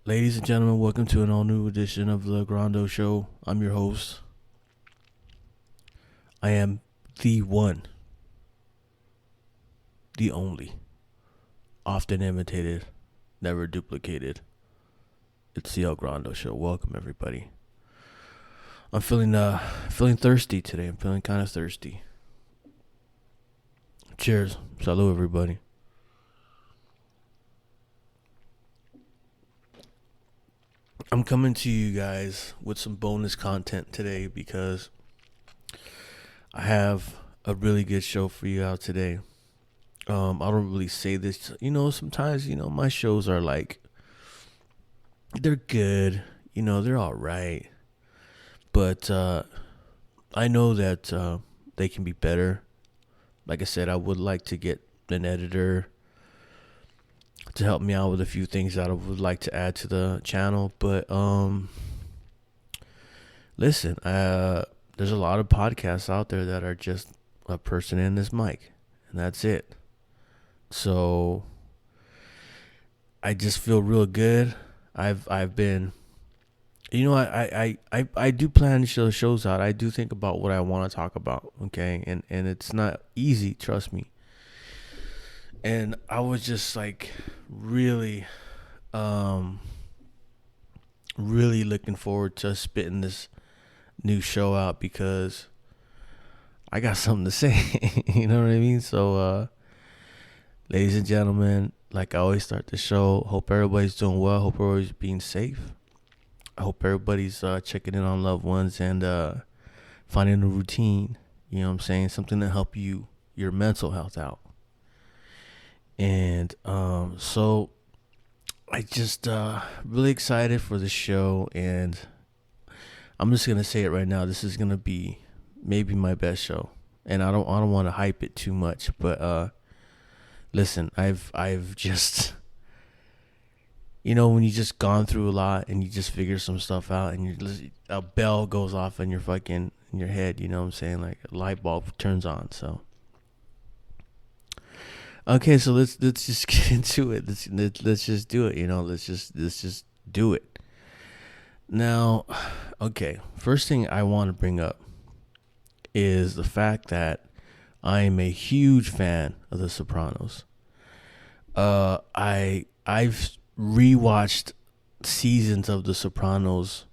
Ladies and gentlemen, welcome to an all new edition of the Grando Show. I'm your host. I am the one, the only, often imitated, never duplicated. It's the El Grando Show. Welcome everybody. I'm feeling thirsty today. I'm feeling kind of thirsty. Cheers. Salud everybody. I'm coming to you guys with some bonus content today because I have a really good show for you out today. I don't really say this, sometimes, my shows are like, they're good, they're all right. But I know that they can be better. Like I said, I would like to get an editor to help me out with a few things that I would like to add to the channel. But listen, there's a lot of podcasts out there that are just a person in this mic, and that's it. So I just feel real good. I've been, I do plan to show shows out. I do think about what I want to talk about, okay, and it's not easy, trust me. And I was just like really looking forward to spitting this new show out because I got something to say. You know what I mean? So ladies and gentlemen, like I always start the show, hope everybody's doing well, hope everybody's being safe. I hope everybody's checking in on loved ones and finding a routine, you know what I'm saying, something to help your mental health out. And so I just really excited for the show, and I'm just gonna say it right now. This is gonna be maybe my best show, and I don't want to hype it too much, but listen, I've just, when you just gone through a lot and you just figure some stuff out, and a bell goes off in your head, you know what I'm saying, like a light bulb turns on. So. Okay, so let's just get into it. Let's just do it. Let's just do it. Now, okay. First thing I want to bring up is the fact that I am a huge fan of The Sopranos. I've rewatched seasons of The Sopranos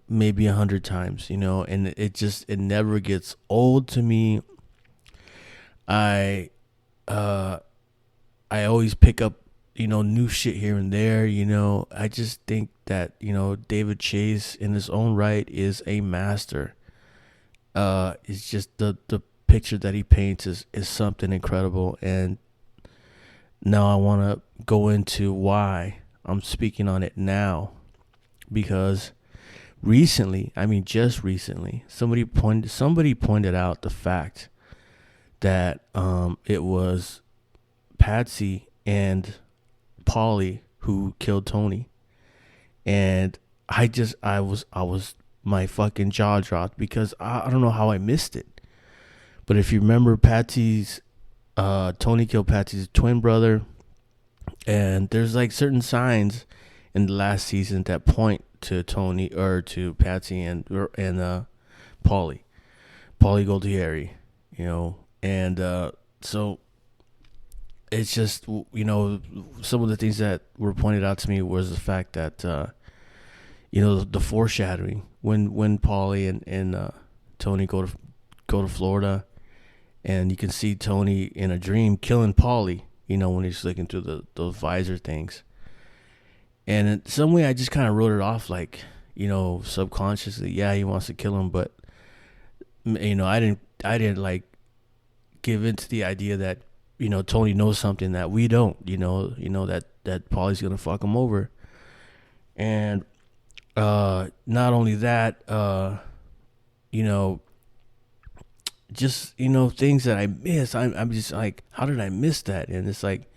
maybe 100 times. And it never gets old to me. I always pick up, new shit here and there. I just think that, David Chase in his own right is a master. It's just the picture that he paints is something incredible. And now I want to go into why I'm speaking on it now, because just recently, somebody pointed out the fact that it was Patsy and Paulie who killed Tony, and I was my fucking jaw dropped because I don't know how I missed it. But if you remember, Tony killed Patsy's twin brother, and there's like certain signs in the last season that point to Tony or to Patsy and Paulie Gualtieri, and so it's just, some of the things that were pointed out to me was the fact that, the foreshadowing when Paulie and Tony go to Florida, and you can see Tony in a dream killing Paulie, when he's looking through those visor things. And in some way I just kind of wrote it off like, subconsciously, yeah, he wants to kill him, but, I didn't like give into the idea that, Tony knows something that we don't, that Paulie's going to fuck him over. And not only that, just, things that I miss. I'm just like, how did I miss that? And it's like,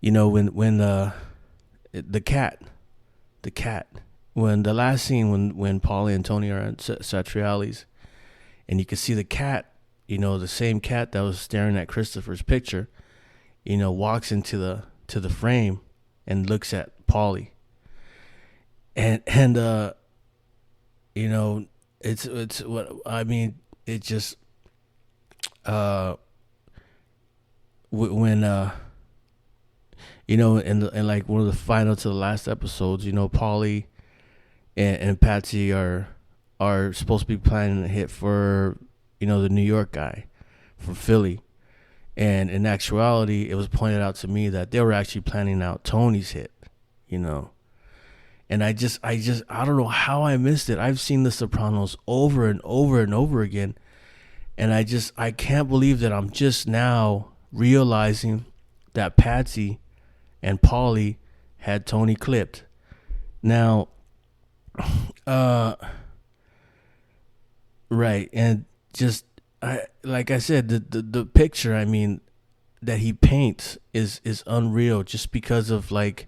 when the cat, when the last scene, when Paulie and Tony are at Satriali's, and you can see the cat, the same cat that was staring at Christopher's picture, walks into the frame and looks at Paulie, And you know, it's what I mean. It just uh when in like one of the final to the last episodes, Paulie and Patsy are supposed to be planning a hit for the New York guy from Philly, and in actuality, it was pointed out to me that they were actually planning out Tony's hit, you know. And I don't know how I missed it. I've seen The Sopranos over and over and over again, and I can't believe that I'm just now realizing that Patsy and Paulie had Tony clipped. Now, uh, right, and just I like I said, the picture, I mean, that he paints is unreal, just because of like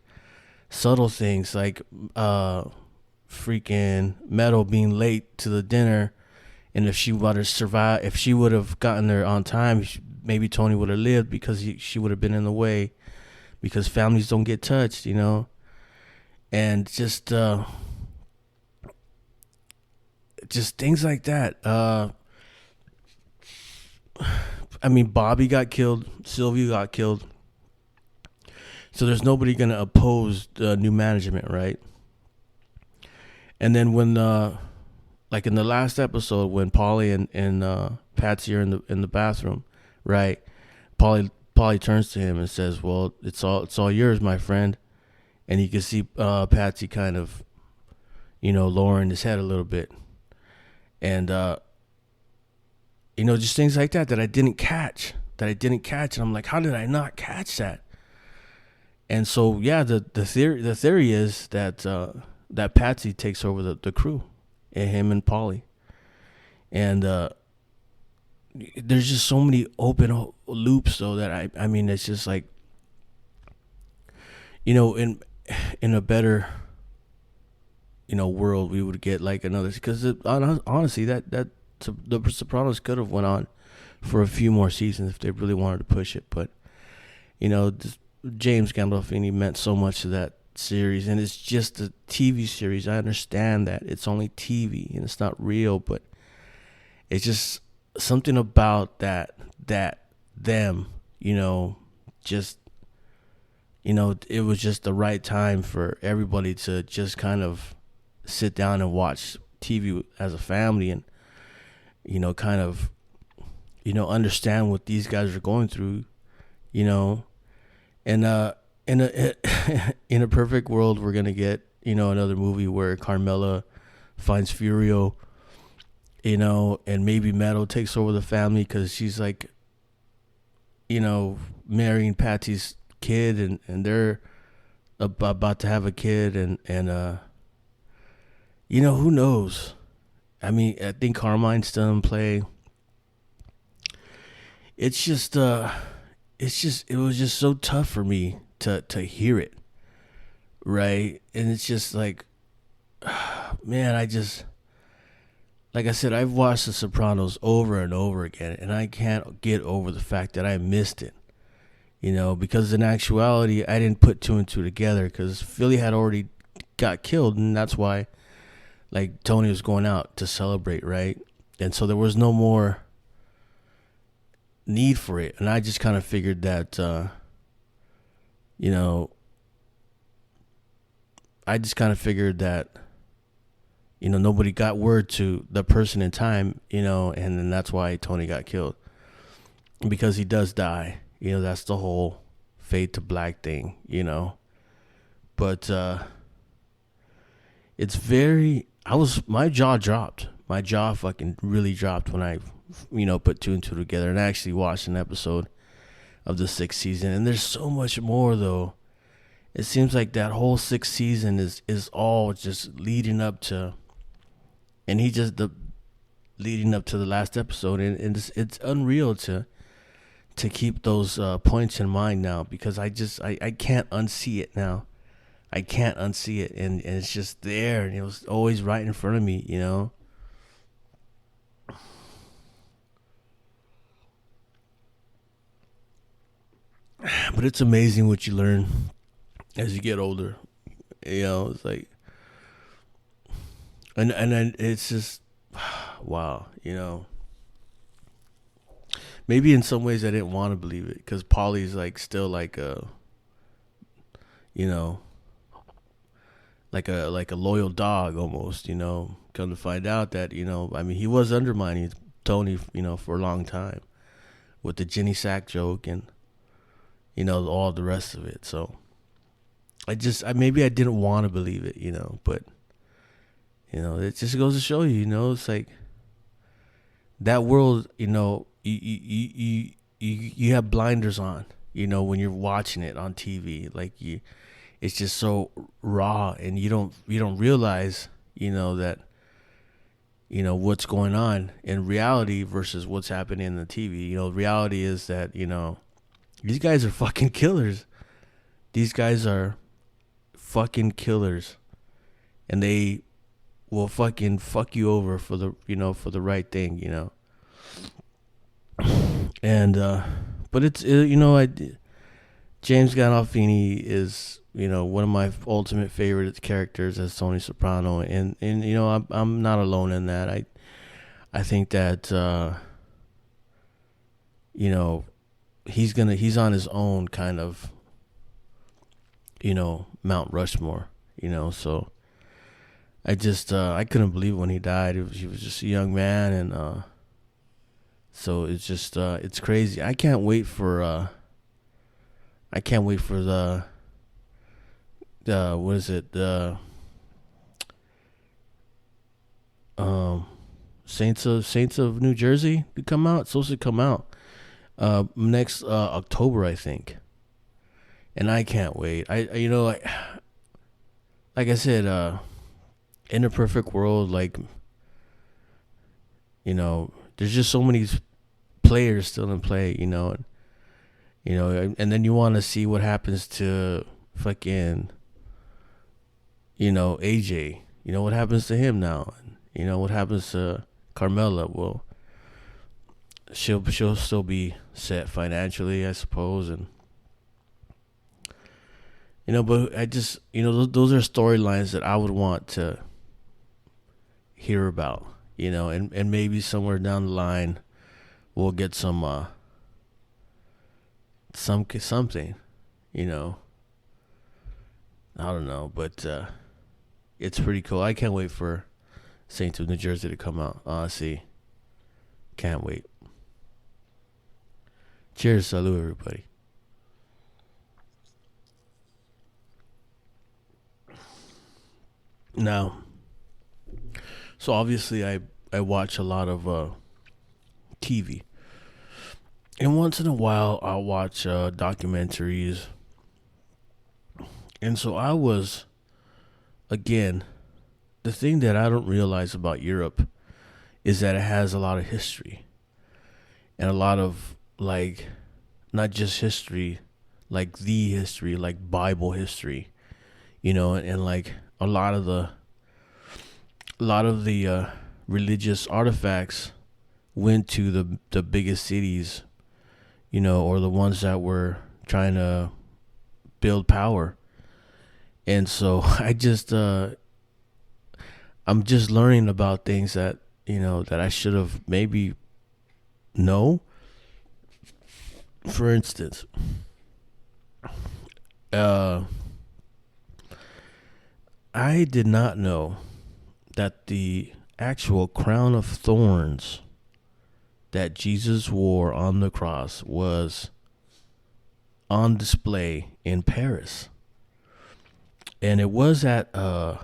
subtle things like freaking Meadow being late to the dinner, and if she would have gotten there on time, maybe Tony would have lived, because she would have been in the way, because families don't get touched. And just things like that. I mean, Bobby got killed, Sylvia got killed, so there's nobody gonna oppose new management, right? And then when like in the last episode, when Paulie and Patsy are in the bathroom, right? Paulie turns to him and says, "Well, it's all yours, my friend." And you can see Patsy kind of lowering his head a little bit, and just things like that I didn't catch, and I'm like, how did I not catch that? And so yeah, the theory is that that Patsy takes over the crew, and him and Paulie, and there's just so many open loops though, that I mean, it's just like, in a better world, we would get like another, because honestly, that the Sopranos could have went on for a few more seasons if they really wanted to push it. But James Gandolfini meant so much to that series, and it's just a TV series. I understand that it's only TV and it's not real, but it's just something about that them, just it was just the right time for everybody to just kind of sit down and watch TV as a family, and kind of understand what these guys are going through, and in a in a perfect world, we're gonna get another movie where Carmela finds Furio, and maybe Meadow takes over the family, because she's like marrying Patsy's kid, and they're about to have a kid, and who knows. I mean, I think Carmine's still in play. It's just it was just so tough for me to hear it, right? And it's just like, man, like I said, I've watched The Sopranos over and over again, and I can't get over the fact that I missed it. Because in actuality, I didn't put two and two together, because Philly had already got killed, and that's why, like, Tony was going out to celebrate, right? And so there was no more need for it, and I just kind of figured that, nobody got word to the person in time, and then that's why Tony got killed, because he does die. That's the whole fade to black thing, But it's very, my jaw dropped. My jaw fucking really dropped when I, put two and two together and actually watched an episode of the sixth season. And there's so much more, though. It seems like that whole sixth season is all just leading up to, and leading up to the last episode. And it's unreal to keep those points in mind now, because I can't unsee it now. I can't unsee it, and it's just there, and it was always right in front of me, But it's amazing what you learn as you get older. It's like, and then it's just wow, maybe in some ways I didn't want to believe it because Polly's like still like a, you know, like a loyal dog almost. Come to find out that I mean, he was undermining Tony, for a long time with the Ginny Sack joke and all the rest of it. So maybe I didn't want to believe it, but it just goes to show you, it's like that world, you have blinders on, when you're watching it on TV, like it's just so raw, and you don't realize, that what's going on in reality versus what's happening in the TV. Reality is that these guys are fucking killers. These guys are fucking killers, and they will fucking fuck you over for the for the right thing, and but it's James Gandolfini is one of my ultimate favorite characters as Tony Soprano, and I'm not alone in that. I think that he's on his own kind of Mount Rushmore, so I just I couldn't believe when he died. He was just a young man, and so it's just it's crazy. I can't wait for the what is it, the Saints of New Jersey to come out. It's supposed to come out next October, I think, and I can't wait. Like I said, in a perfect world, like there's just so many players still in play, and then you want to see what happens to fucking AJ. What happens to him now? What happens to Carmella? Well, she'll still be set financially, I suppose, and but I just those are storylines that I would want to hear about, and maybe somewhere down the line we'll get something, I don't know, but it's pretty cool. I can't wait for Saints of New Jersey to come out. Honestly, can't wait. Cheers, salud, everybody. Now, so obviously I watch a lot of TV. And once in a while I'll watch documentaries. And so I was, again, the thing that I don't realize about Europe is that it has a lot of history. And a lot of, like, not just history, like the history, like Bible history, and like a lot of the religious artifacts went to the biggest cities, or the ones that were trying to build power. And so I'm just learning about things that that I should have maybe know. For instance, I did not know that the actual crown of thorns that Jesus wore on the cross was on display in Paris. And it was at a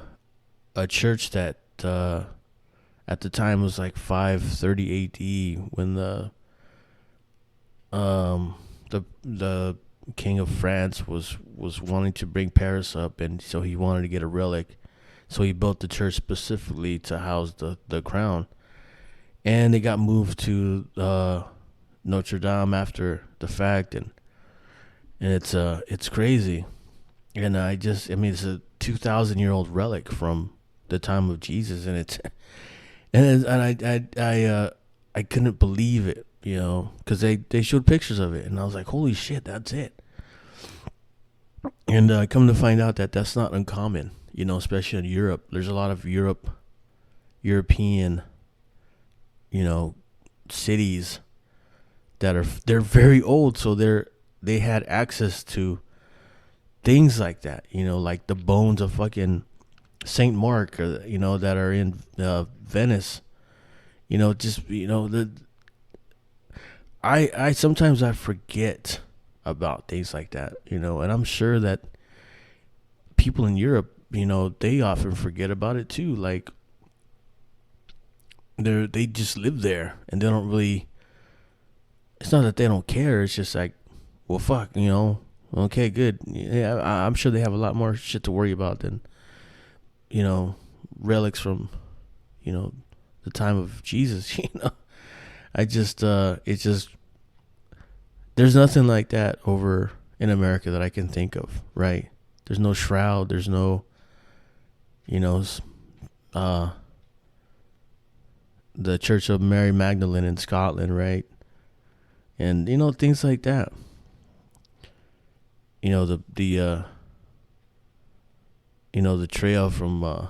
church that at the time was like 530 AD, when the king of France was wanting to bring Paris up, and so he wanted to get a relic. So he built the church specifically to house the crown. And it got moved to Notre Dame after the fact, and it's crazy. And it's a 2,000-year-old relic from the time of Jesus, and I couldn't believe it, because they showed pictures of it, and I was like, holy shit, that's it. And come to find out that that's not uncommon, especially in Europe. There's a lot of Europe European, cities they're very old, so they had access to things like that, like the bones of fucking Saint Mark, or that are in Venice. The I sometimes I forget about things like that, and I'm sure that people in Europe, they often forget about it too. Like they just live there and they don't really. It's not that they don't care. It's just like, well, fuck, Okay, good. Yeah, I'm sure they have a lot more shit to worry about than, relics from, the time of Jesus. It's just there's nothing like that over in America that I can think of, right? There's no shroud. There's no, the Church of Mary Magdalene in Scotland, right? And things like that. The trail from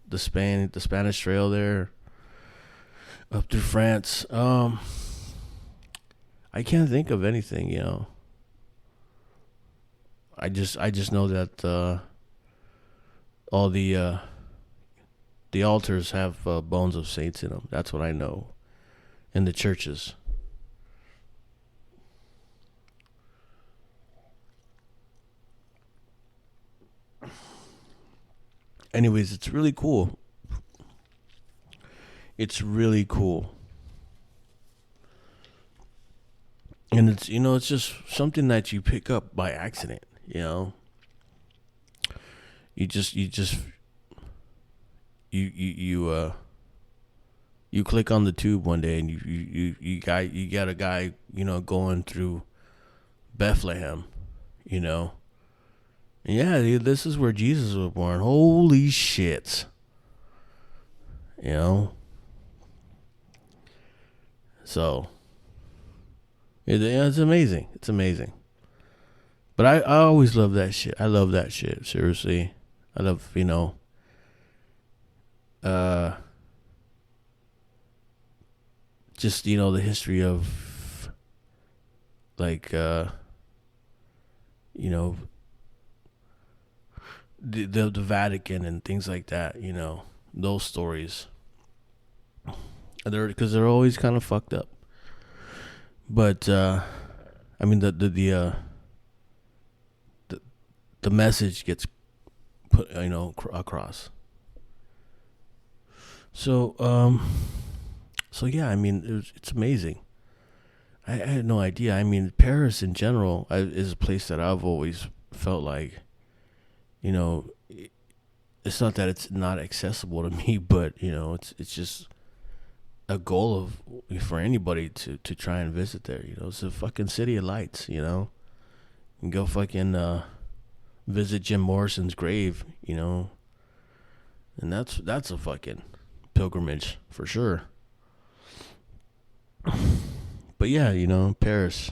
the Spanish Trail there up through France. I can't think of anything. I just know that all the altars have bones of saints in them. That's what I know. In the churches. Anyways, it's really cool. It's really cool. And it's just something that you pick up by accident, You just you click on the tube one day and you got a guy, going through Bethlehem, Yeah, dude, this is where Jesus was born. Holy shit. So, it's amazing. It's amazing. But I always love that shit. I love that shit. Seriously. I love, just, the history of, like, the Vatican and things like that, those stories. Because they're always kind of fucked up. But, I mean, the message gets put, across. So yeah, I mean, it's amazing. I had no idea. I mean, Paris in general is a place that I've always felt like, it's not that it's not accessible to me, but it's just a goal for anybody to try and visit there. It's a fucking city of lights. And go fucking visit Jim Morrison's grave. And that's a fucking pilgrimage for sure. But yeah, Paris,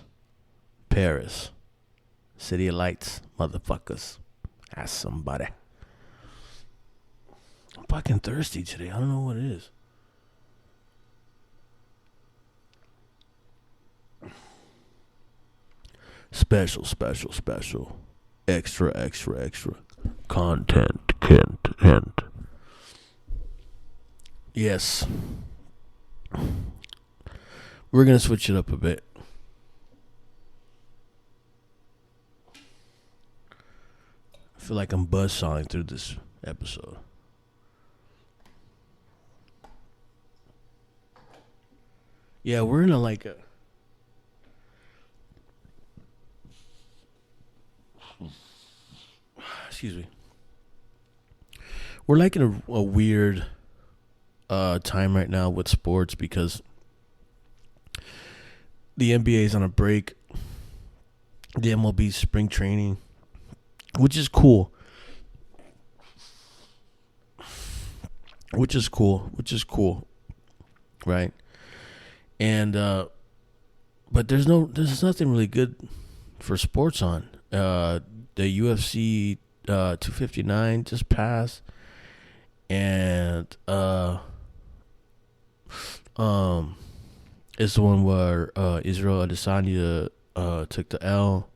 city of lights, motherfuckers. Ask somebody. I'm fucking thirsty today. I don't know what it is. Special. Extra. Content. Yes. We're going to switch it up a bit. I feel like I'm buzzsawing through this episode. Yeah, we're in a excuse me. We're like in a weird time right now with sports because the NBA is on a break. The MLB spring training, which is cool. Right? And but there's nothing really good for sports on. The UFC 259 just passed, and Um, it's the one where Israel Adesanya took the L.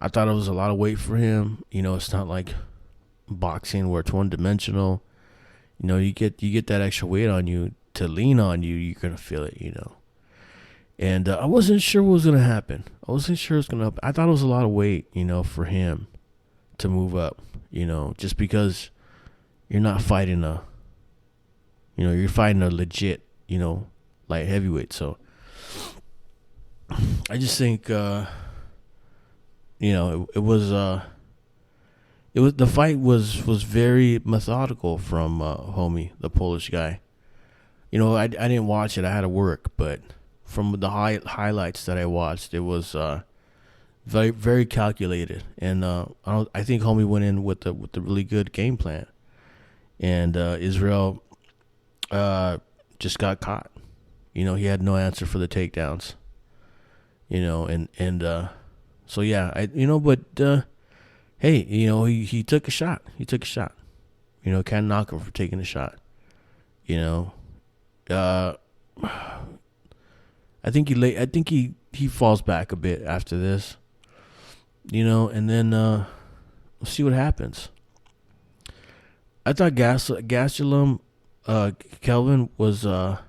I thought it was a lot of weight for him. It's not like boxing where it's one dimensional. You get that extra weight on you to lean on you. You're gonna feel it. And I wasn't sure what was gonna happen. I wasn't sure it was gonna happen. I thought it was a lot of weight, for him to move up. Just because you're not fighting you're fighting a legit, light heavyweight. So I just think, the fight was very methodical from homie, the Polish guy. I didn't watch it. I had to work, but from the highlights that I watched, it was very very calculated, and I think homie went in with the really good game plan, and Israel just got caught. He had no answer for the takedowns. So yeah, but hey, he took a shot. He took a shot. Can't knock him for taking a shot. I think he falls back a bit after this. And then we'll see what happens. I thought Gastelum, Kelvin was the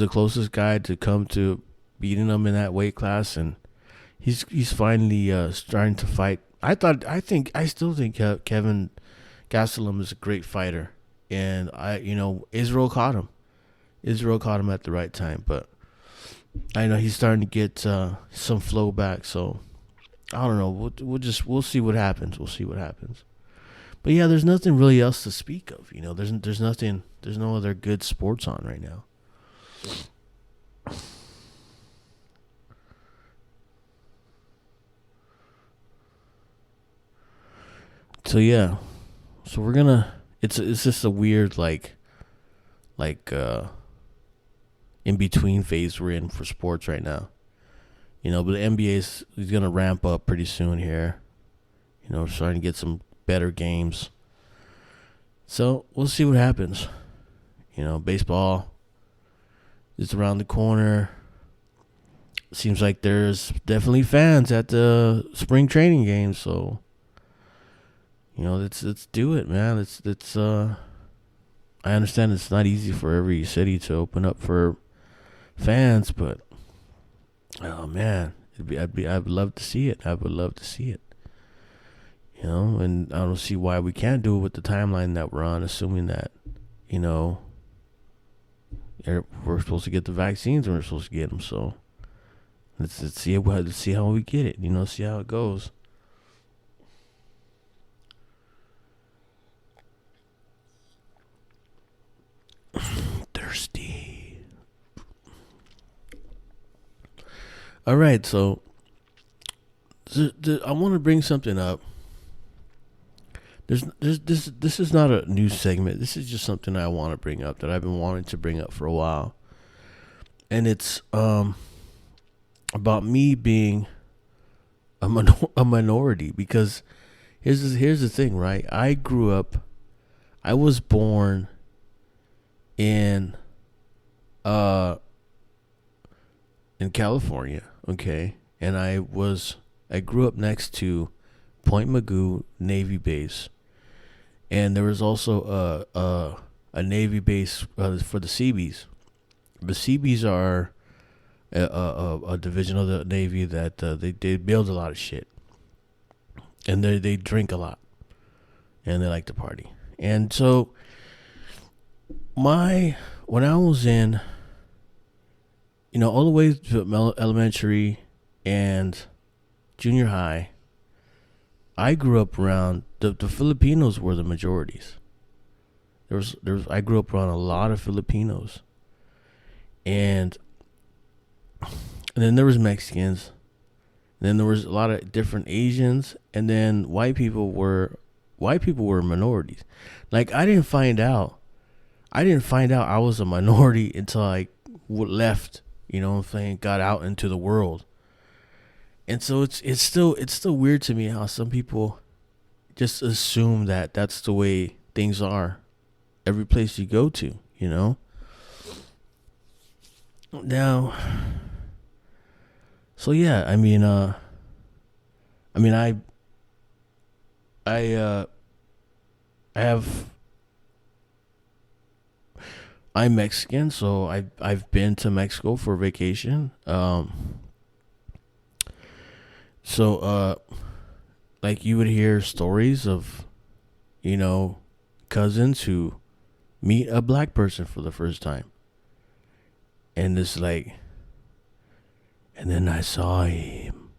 closest guy to come to beating him in that weight class, and he's finally starting to fight. I still think Kevin Gastelum is a great fighter, and Israel caught him. Israel caught him at the right time, but I know he's starting to get some flow back. So I don't know. We'll see what happens. We'll see what happens. But yeah, there's nothing really else to speak of. There's nothing. There's no other good sports on right now. So yeah, so we're gonna. It's just a weird like in between phase we're in for sports right now. But the NBA is gonna ramp up pretty soon here. We're starting to get some better games. So we'll see what happens. Baseball is around the corner. Seems like there's definitely fans at the spring training games. So let's do it, man. It's I understand it's not easy for every city to open up for fans, but oh man, I'd love to see it. I would love to see it. And I don't see why we can't do it with the timeline that we're on, assuming that, we're supposed to get the vaccines and we're supposed to get them. So let's see how we get it. See how it goes. Thirsty. All right, so I want to bring something up. This is not a news segment. This is just something I want to bring up that I've been wanting to bring up for a while, and it's about me being a minority. Because here's the thing, right? I was born in California, okay, and I grew up next to Point Mugu Navy Base, and there was also a Navy base for the Seabees. The Seabees are a division of the Navy that they build a lot of shit, and they drink a lot, and they like to party. And so when I was in, all the way to elementary and junior high, I grew up around the Filipinos were the majorities. I grew up around a lot of Filipinos, and then there was Mexicans, and then there was a lot of different Asians, and then white people were minorities. Like I didn't find out I was a minority until I left. Got out into the world. And so it's still weird to me how some people just assume that that's the way things are every place you go to, Now, so yeah, I mean, I mean, I, I have, I'm Mexican, so I've been to Mexico for vacation. So, like you would hear stories of, you know, cousins who meet a black person for the first time, and it's like, and then I saw him,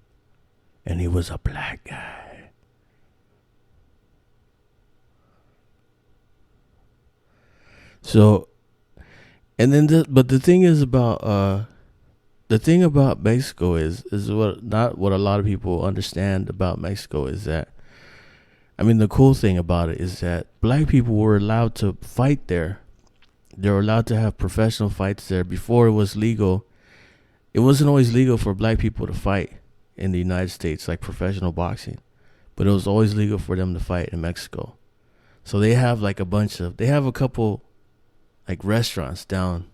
and he was a black guy. So, and then but the thing is about the thing about Mexico is what not what a lot of people understand about Mexico is that, I mean, the cool thing about it is that black people were allowed to fight there. They were allowed to have professional fights there before it was legal. It wasn't always legal for black people to fight in the United States, like professional boxing, but it was always legal for them to fight in Mexico. So they have like they have a couple like restaurants down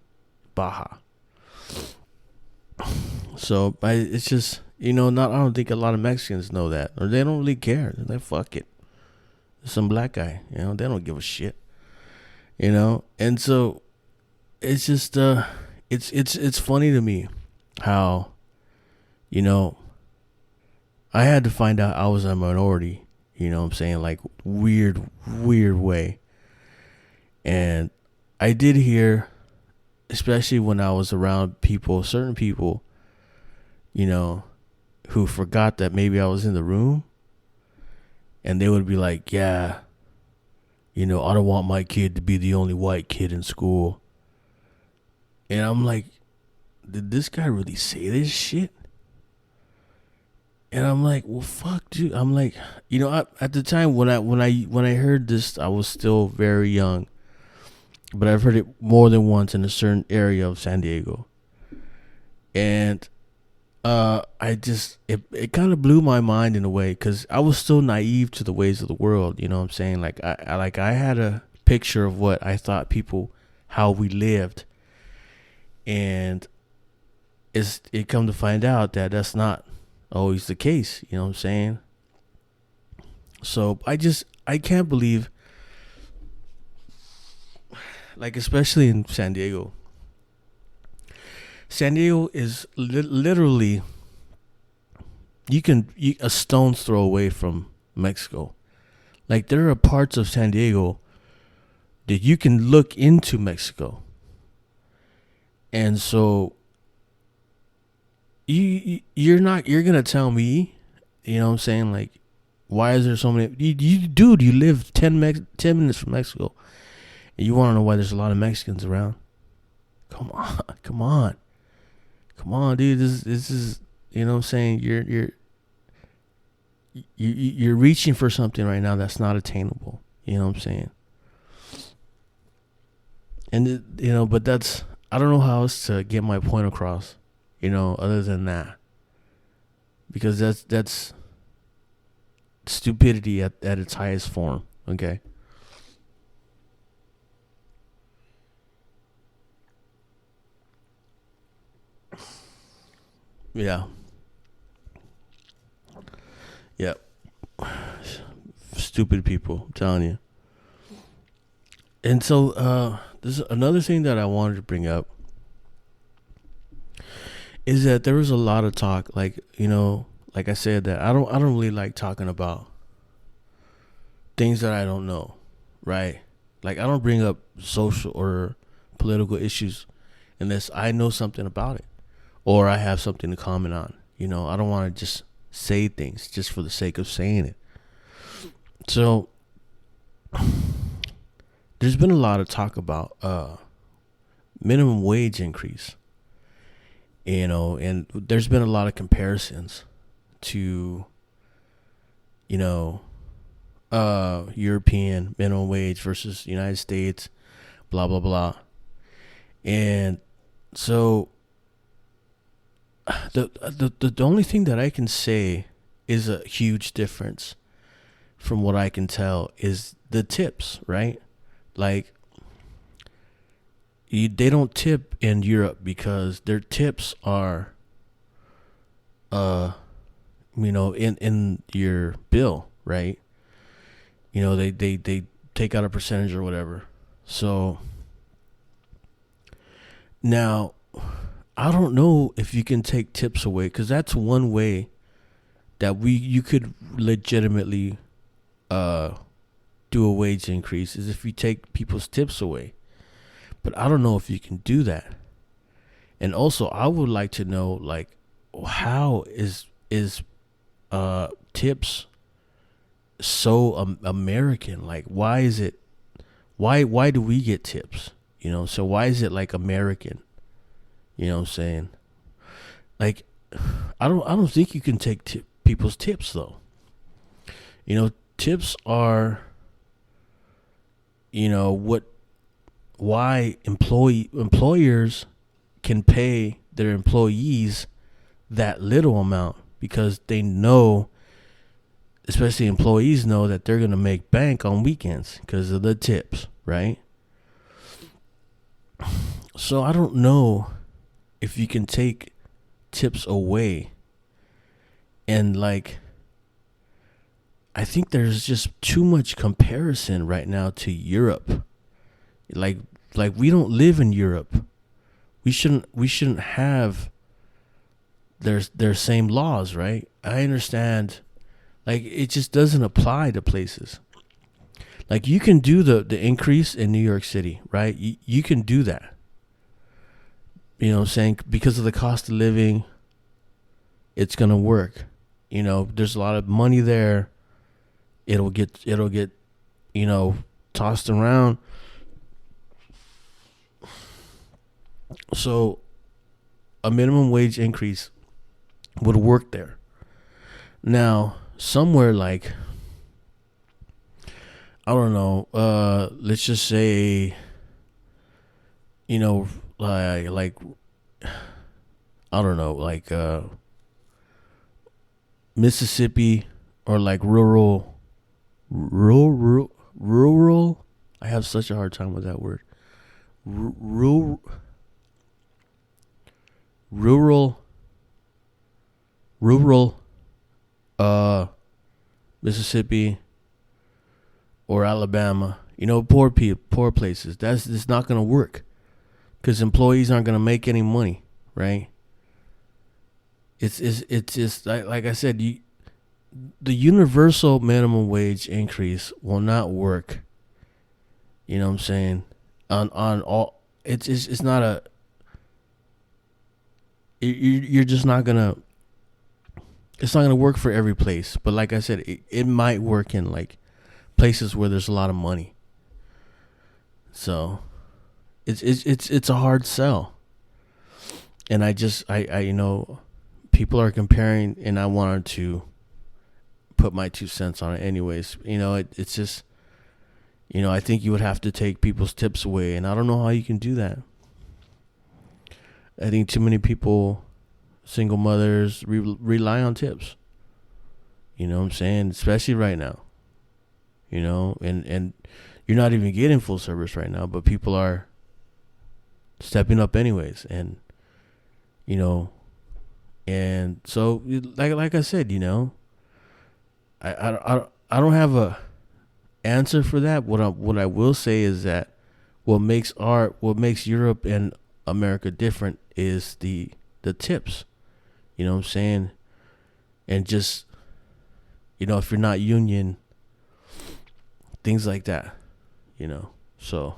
Baja. So it's just, not, I don't think a lot of Mexicans know that, or they don't really care. They're like, fuck it, some black guy, they don't give a shit, and so it's just it's funny to me how, I had to find out I was a minority, what I'm saying, like weird way. And I did hear, especially when I was around certain people, who forgot that maybe I was in the room, and they would be like, yeah, I don't want my kid to be the only white kid in school. And I'm like, did this guy really say this shit? And I'm like, well, fuck, dude. I'm like, at the time when I heard this, I was still very young, but I've heard it more than once in a certain area of San Diego, and it kind of blew my mind in a way, because I was still naive to the ways of the world. You know what I'm saying? Like I had a picture of what I thought how we lived, and it come to find out that that's not always the case. You know what I'm saying? So I can't believe, like, especially in San Diego. San Diego is literally a stone's throw away from Mexico. Like, there are parts of San Diego that you can look into Mexico, and so you're gonna tell me, you know what I'm saying, like, why is there so many? Dude, you live 10 minutes from Mexico, and you want to know why there's a lot of Mexicans around? Come on, dude. This is, you know what I'm saying. You're reaching for something right now that's not attainable. You know what I'm saying. And but I don't know how else to get my point across, other than that, because that's stupidity at its highest form. Okay. Yeah. Yep. Stupid people, I'm telling you. And so this is another thing that I wanted to bring up, is that there was a lot of talk, like, like I said, that I don't really like talking about things that I don't know, right? Like, I don't bring up social or political issues unless I know something about it, or I have something to comment on. I don't want to just say things just for the sake of saying it. So there's been a lot of talk about minimum wage increase, and there's been a lot of comparisons to, European minimum wage versus United States, blah, blah, blah. And so the only thing that I can say is a huge difference, from what I can tell, is the tips, right? Like, they don't tip in Europe because their tips are, in your bill, right? They take out a percentage or whatever. So now I don't know if you can take tips away, because that's one way that you could legitimately do a wage increase, is if you take people's tips away. But I don't know if you can do that. And also, I would like to know, like, how is tips so American? Like, why is it? Why do we get tips? So why is it like American? You know what I'm saying? Like, I don't think you can take people's tips though. Tips are, why employers can pay their employees that little amount, because they know, especially employees know, that they're going to make bank on weekends because of the tips, right? So I don't know if you can take tips away. And like, I think there's just too much comparison right now to Europe. Like we don't live in Europe. We shouldn't have their same laws, right? I understand. Like, it just doesn't apply to places. Like, you can do the increase in New York City, right? You can do that. You know what I'm saying? Because of the cost of living, it's going to work. There's a lot of money there. It'll get tossed around. So a minimum wage increase would work there. Now, somewhere like, I don't know, let's just say, like I don't know, like Mississippi, or like rural. I have such a hard time with that word. Rural Mississippi or Alabama, poor places. It's not going to work, because employees aren't going to make any money, right? It's just like I said, the universal minimum wage increase will not work. You know what I'm saying? On all, it's not a. You're just not gonna. It's not gonna work for every place, but like I said, it might work in like places where there's a lot of money. So, it's a hard sell, and I people are comparing, and I wanted to put my 2 cents on it. Anyways, it's just, I think you would have to take people's tips away, and I don't know how you can do that. I think too many people, single mothers, rely on tips. You know what I'm saying? Especially right now. And you're not even getting full service right now, but people are stepping up anyways. And, and so like I said, I don't have a answer for that. What I will say is that what makes Europe and America different is the tips. You know what I'm saying? And just, if you're not union, things like that, so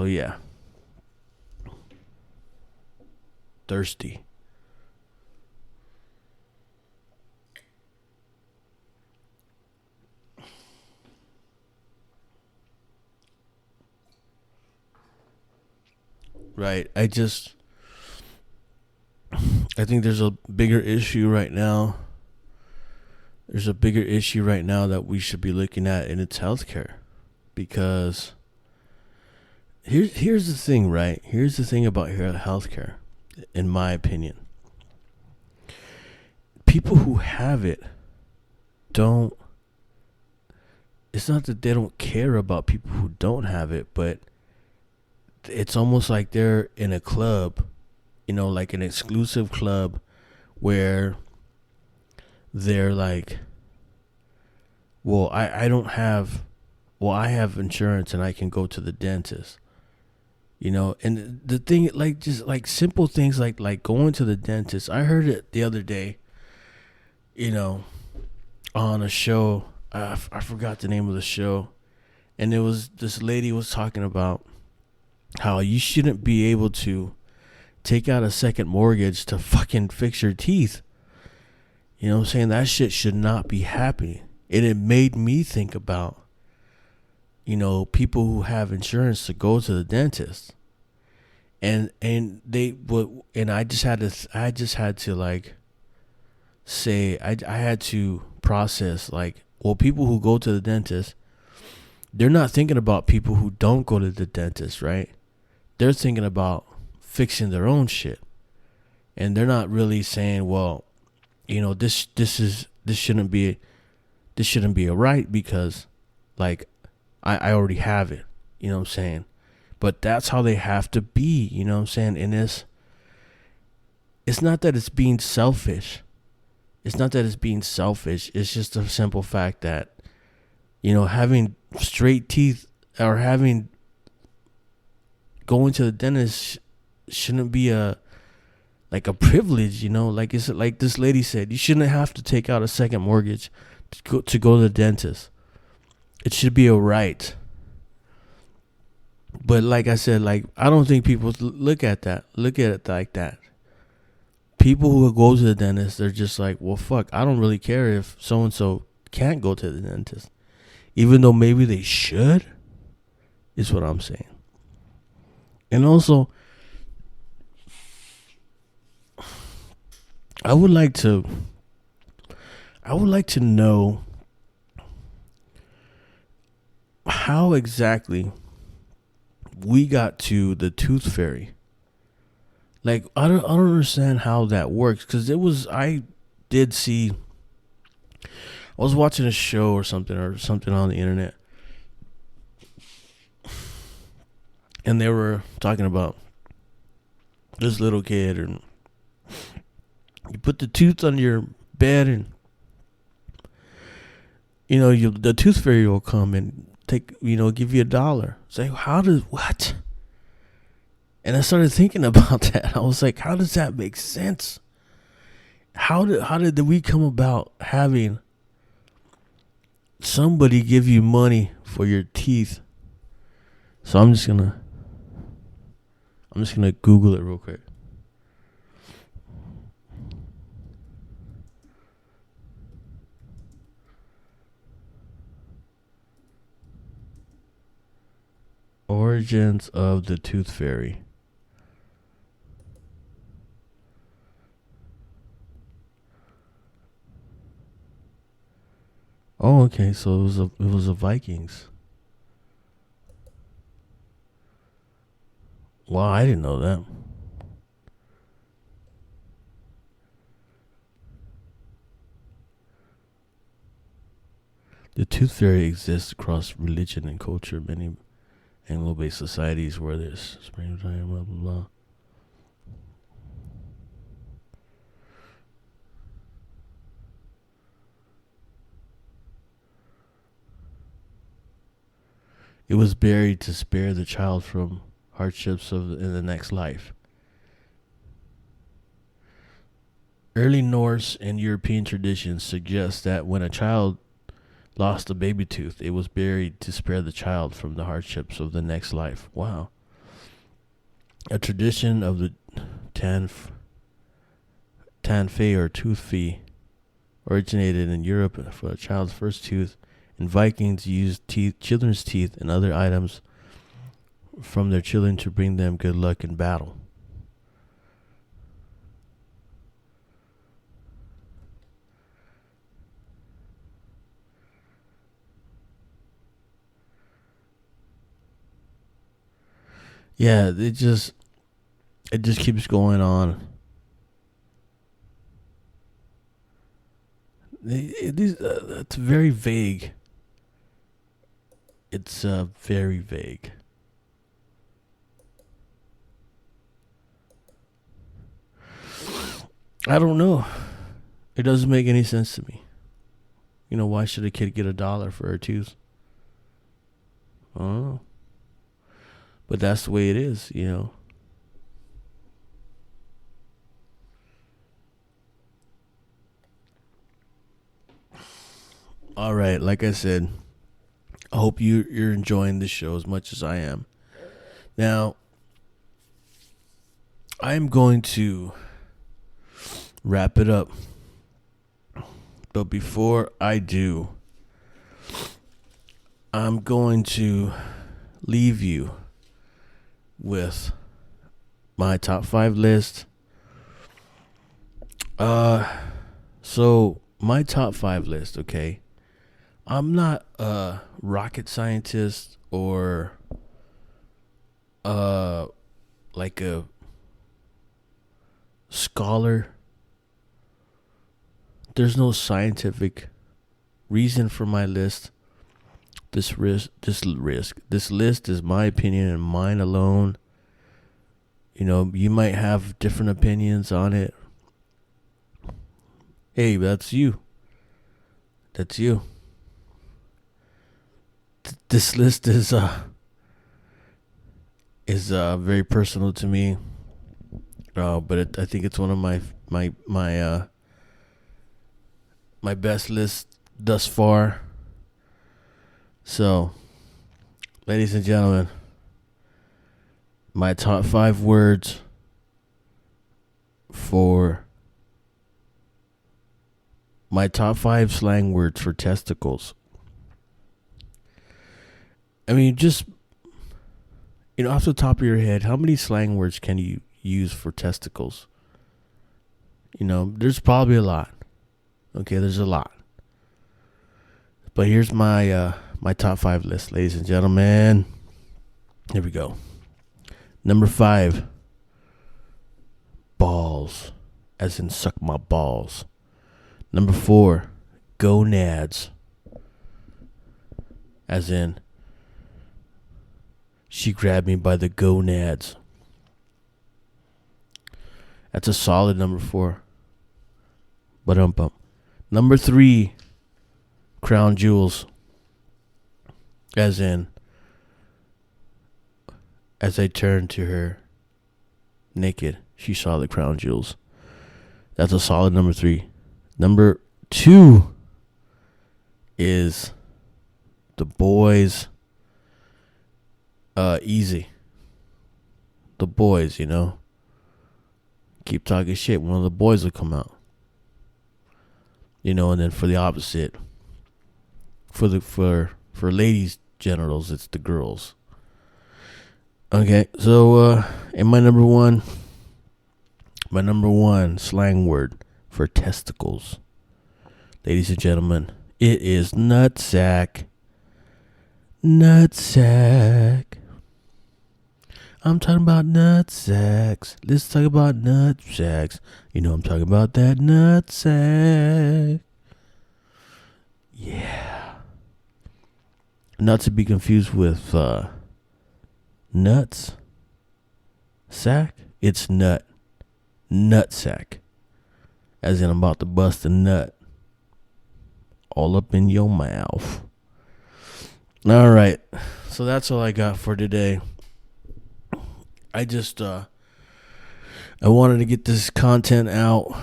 yeah. Thirsty. Right. I think there's a bigger issue right now. There's a bigger issue right now that we should be looking at, and it's healthcare. Because here's the thing, right? Here's the thing about healthcare, in my opinion. People who have it don't. it's not that they don't care about people who don't have it, but it's almost like they're in a club, like an exclusive club where they're like, well, I don't have, well, I have insurance and I can go to the dentist, and the thing, like, just like simple things like going to the dentist. I heard it the other day, on a show. I forgot the name of the show, and it was, this lady was talking about how you shouldn't be able to take out a second mortgage to fucking fix your teeth. You know what I'm saying? That shit should not be happening. And it made me think about, people who have insurance to go to the dentist. And they would, and I just had to like say, I had to process, like, well, people who go to the dentist, they're not thinking about people who don't go to the dentist, right? They're thinking about fixing their own shit. And they're not really saying, well, this shouldn't be a right because, like, I already have it. You know what I'm saying? But that's how they have to be, you know what I'm saying? And it's not that it's being selfish. It's not that it's being selfish. It's just a simple fact that, having straight teeth or going to the dentist shouldn't be a privilege, like, it's like this lady said, you shouldn't have to take out a second mortgage to go to the dentist. It should be a right. But like I said, like, I don't think people look at it like that. People who go to the dentist, they're just like, well, fuck, I don't really care if so-and-so can't go to the dentist. Even though maybe they should, is what I'm saying. And also, I would like to know how exactly we got to the tooth fairy. Like, I don't understand how that works, because I was watching a show or something on the internet, and they were talking about this little kid, and you put the tooth under your bed, and the tooth fairy will come and give you $1. Say, what? And I started thinking about that. I was like, how does that make sense? How did we come about having somebody give you money for your teeth? So I'm just gonna Google it real quick. Origins of the Tooth Fairy. Oh, okay. So it was a Vikings. Wow, I didn't know that. The Tooth Fairy exists across religion and culture. Many animal-based societies where there's springtime, blah blah blah. It was buried to spare the child from hardships in the next life. Early Norse and European traditions suggest that when a child lost a baby tooth, it was buried to spare the child from the hardships of the next life. Wow. A tradition of the Tanfei or tooth fee originated in Europe for a child's first tooth, and Vikings used children's teeth and other items from their children to bring them good luck in battle. Yeah, it just keeps going on. It's very vague. It's very vague. I don't know. It doesn't make any sense to me. Why should a kid get $1 for her tooth? I don't know. But that's the way it is. All right, like I said, I hope you're enjoying this show as much as I am. Now, I'm going to wrap it up. But before I do, I'm going to leave you with my top 5 list. So my top 5 list, okay? I'm not a rocket scientist or like a scholar. There's no scientific reason for my list. This list is my opinion and mine alone. You might have different opinions on it. Hey, that's you. That's you. This list is very personal to me. But I think it's one of my best lists thus far. So, ladies and gentlemen, my top 5 words for my top 5 slang words for testicles. I mean, just, off the top of your head, how many slang words can you use for testicles? There's probably a lot. Okay, there's a lot. But here's my top 5 list, ladies and gentlemen. Here we go. Number 5, balls, as in suck my balls. Number 4, gonads, as in she grabbed me by the gonads. That's a solid number 4. Ba-dum-bum. Number 3, crown jewels, as in as I turned to her naked, she saw the crown jewels. That's a solid number 3. Number 2 is the boys. Easy. The boys, keep talking shit. One of the boys will come out. And then for the opposite, for ladies' genitals, it's the girls. Okay, so and my number one slang word for testicles, ladies and gentlemen, it is nutsack. Nutsack. I'm talking about nutsacks. Let's talk about nutsacks. I'm talking about that nutsack. Yeah. Not to be confused with nuts. Sack. It's nut. Nutsack. As in I'm about to bust a nut. All up in your mouth. All right. So that's all I got for today. I just I wanted to get this content out.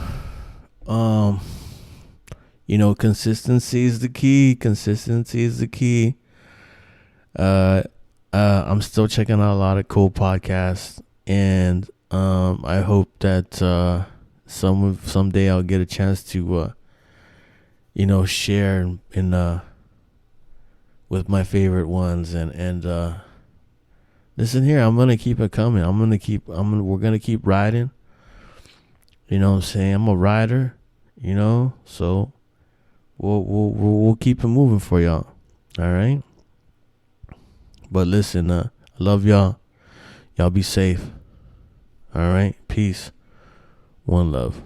Consistency is the key. I'm still checking out a lot of cool podcasts, and I hope that someday I'll get a chance to share in with my favorite ones, and listen here, I'm gonna keep it coming. We're gonna keep riding. You know what I'm saying? I'm a rider, so we'll keep it moving for y'all. All right. But listen, I love y'all. Y'all be safe. All right. Peace. One love.